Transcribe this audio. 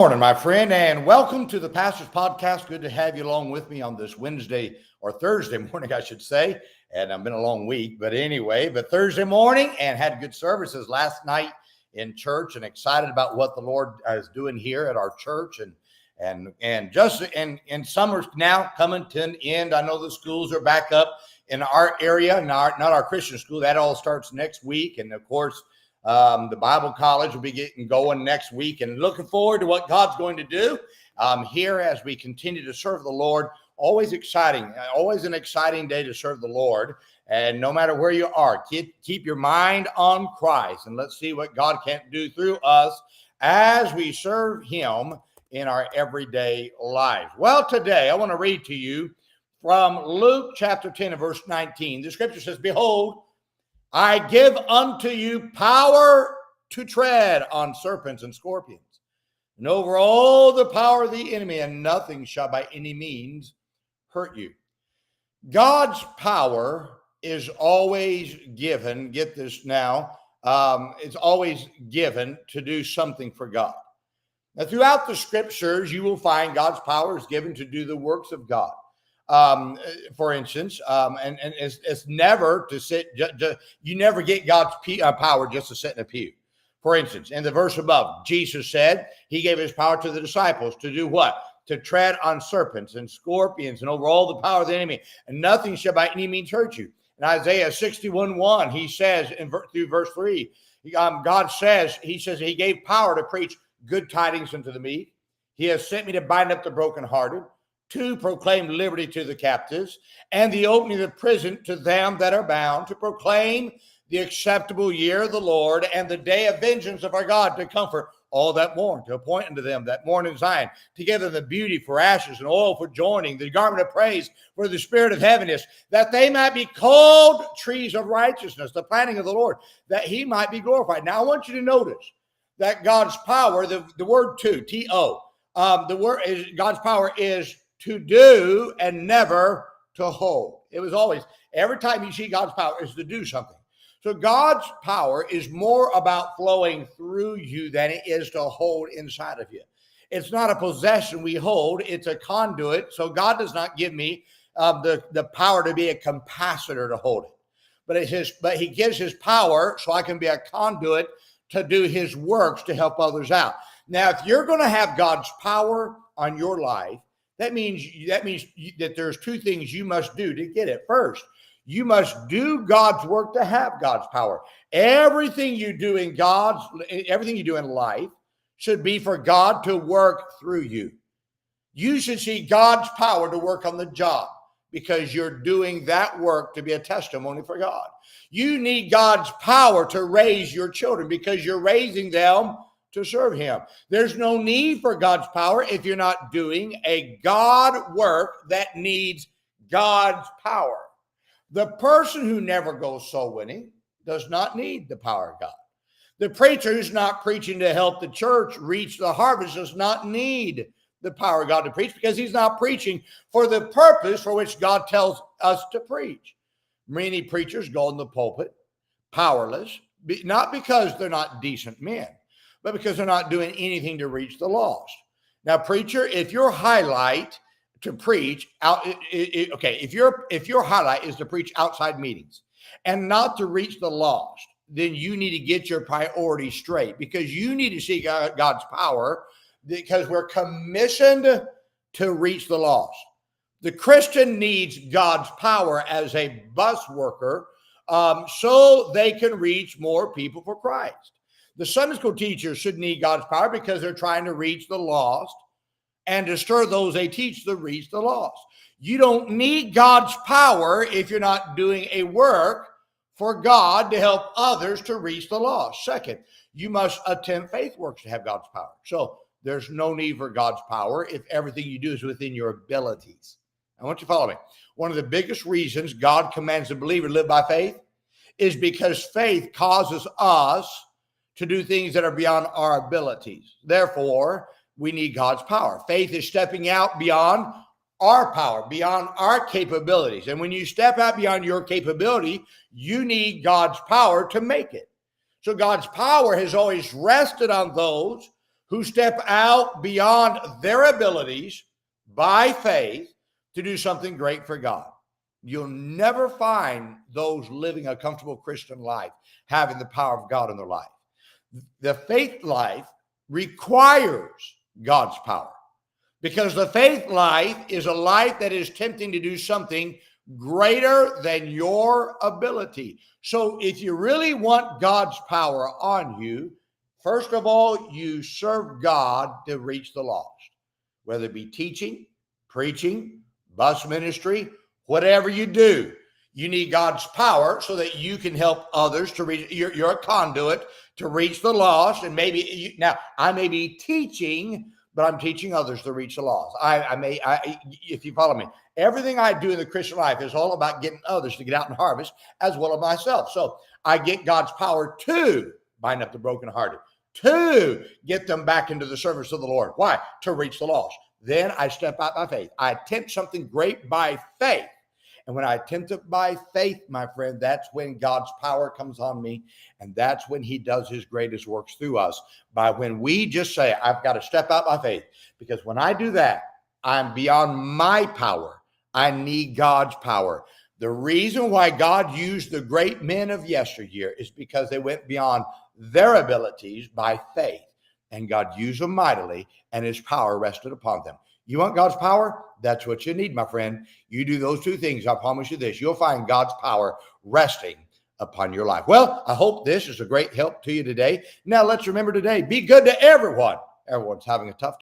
Morning, my friend, and welcome to the Pastor's Podcast. Good to have you along with me on this Wednesday or Thursday morning, I should say. And I've been a long week, but Thursday morning, and had good services last night in church, and excited about what the Lord is doing here at our church, and summer's now coming to an end. I know the schools are back up in our area, not our Christian school. That all starts next week, and of course, the Bible College will be getting going next week, and looking forward to what God's going to do here as we continue to serve the Lord. Always exciting, always an exciting day to serve the Lord. And no matter where you are, keep your mind on Christ, and let's see what God can do through us as we serve Him in our everyday life. Well, today I want to read to you from Luke chapter 10 and verse 19. The scripture says, "Behold, I give unto you power to tread on serpents and scorpions, and over all the power of the enemy, and nothing shall by any means hurt you." God's power is always given, get this now, it's always given to do something for God. Now, throughout the scriptures, you will find God's power is given to do the works of God. For instance, and it's never to sit, you never get God's power just to sit in a pew. For instance, in the verse above, Jesus said he gave his power to the disciples to do what? To tread on serpents and scorpions and over all the power of the enemy, and nothing shall by any means hurt you. In Isaiah 61:1, he says through verse 3, God says, he gave power to preach good tidings unto the meek. He has sent me to bind up the brokenhearted, to proclaim liberty to the captives, and the opening of the prison to them that are bound, to proclaim the acceptable year of the Lord, and the day of vengeance of our God, to comfort all that mourn, to appoint unto them that mourn in Zion, to give them the beauty for ashes and oil for joining, the garment of praise for the spirit of heaviness, that they might be called trees of righteousness, the planting of the Lord, that he might be glorified. Now, I want you to notice that God's power, the word to, T-O, the word is, God's power is to do and never to hold. It was always, every time you see God's power is to do something. So God's power is more about flowing through you than it is to hold inside of you. It's not a possession we hold, it's a conduit. So God does not give me the power to be a capacitor to hold it. But he gives his power so I can be a conduit to do his works to help others out. Now, if you're going to have God's power on your life, that means that there's two things you must do to get it. First, you must do God's work to have God's power. Everything you do in life should be for God to work through you. You should see God's power to work on the job because you're doing that work to be a testimony for God. You need God's power to raise your children because you're raising them to serve him. There's no need for God's power if you're not doing a God work that needs God's power. The person who never goes soul winning does not need the power of God. The preacher who's not preaching to help the church reach the harvest does not need the power of God to preach because he's not preaching for the purpose for which God tells us to preach. Many preachers go in the pulpit powerless, not because they're not decent men, but because they're not doing anything to reach the lost. Now, preacher, if your highlight to preach out, if your highlight is to preach outside meetings and not to reach the lost, then you need to get your priorities straight because you need to see God's power because we're commissioned to reach the lost. The Christian needs God's power as a bus worker so they can reach more people for Christ. The Sunday school teachers should need God's power because they're trying to reach the lost and to stir those they teach to reach the lost. You don't need God's power if you're not doing a work for God to help others to reach the lost. Second, you must attend faith works to have God's power. So there's no need for God's power if everything you do is within your abilities. I want you to follow me. One of the biggest reasons God commands the believer to live by faith is because faith causes us to do things that are beyond our abilities. Therefore, we need God's power. Faith is stepping out beyond our power, beyond our capabilities. And when you step out beyond your capability, you need God's power to make it. So God's power has always rested on those who step out beyond their abilities by faith to do something great for God. You'll never find those living a comfortable Christian life having the power of God in their life. The faith life requires God's power, because the faith life is a life that is tempting to do something greater than your ability. So if you really want God's power on you, first of all, you serve God to reach the lost, whether it be teaching, preaching, bus ministry, whatever you do. You need God's power so that you can help others to reach. You're a conduit to reach the lost. And maybe now I may be teaching, but I'm teaching others to reach the lost. If you follow me, everything I do in the Christian life is all about getting others to get out and harvest as well as myself. So I get God's power to bind up the brokenhearted, to get them back into the service of the Lord. Why? To reach the lost. Then I step out by faith. I attempt something great by faith. And when I attempt it by faith, my friend, that's when God's power comes on me. And that's when he does his greatest works through us, by when we just say, I've got to step out by faith. Because when I do that, I'm beyond my power. I need God's power. The reason why God used the great men of yesteryear is because they went beyond their abilities by faith. And God used them mightily, and his power rested upon them. You want God's power? That's what you need, my friend. You do those two things. I promise you this. You'll find God's power resting upon your life. Well, I hope this is a great help to you today. Now, let's remember today, be good to everyone. Everyone's having a tough time.